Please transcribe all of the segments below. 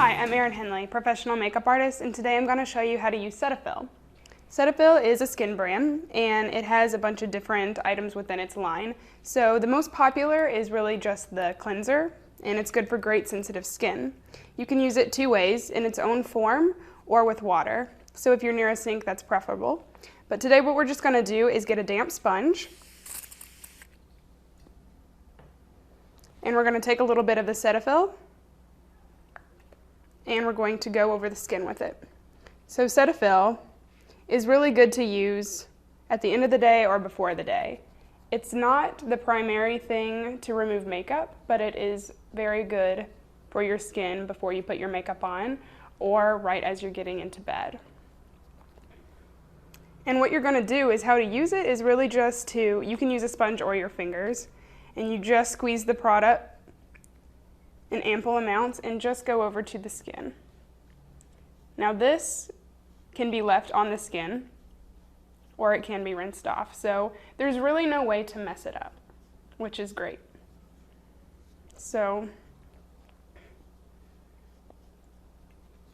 Hi, I'm Erin Henley, professional makeup artist, and today I'm going to show you how to use Cetaphil. Cetaphil is a skin brand, and it has a bunch of different items within its line. So the most popular is really just the cleanser, and it's good for great sensitive skin. You can use it two ways, in its own form or with water. So if you're near a sink, that's preferable. But today what we're just going to do is get a damp sponge, and we're going to take a little bit of the Cetaphil, and we're going to go over the skin with it. So Cetaphil is really good to use at the end of the day or before the day. It's not the primary thing to remove makeup, but it is very good for your skin before you put your makeup on or right as you're getting into bed. And what you're going to do is how to use it is really just to, you can use a sponge or your fingers, and you just squeeze the product in ample amounts and just go over to the skin. Now this can be left on the skin or it can be rinsed off. So there's really no way to mess it up, which is great. So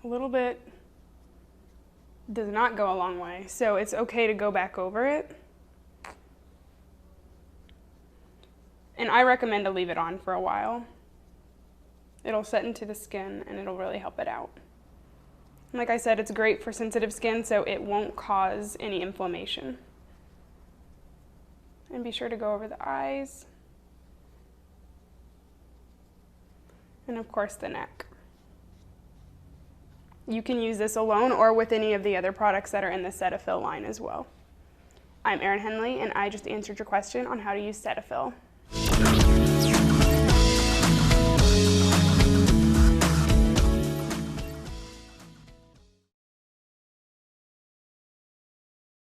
a little bit does not go a long way, so it's okay to go back over it. And I recommend to leave it on for a while. It'll set into the skin and it'll really help it out. And like I said, it's great for sensitive skin, so it won't cause any inflammation. And be sure to go over the eyes. And of course the neck. You can use this alone or with any of the other products that are in the Cetaphil line as well. I'm Erin Henley, and I just answered your question on how to use Cetaphil.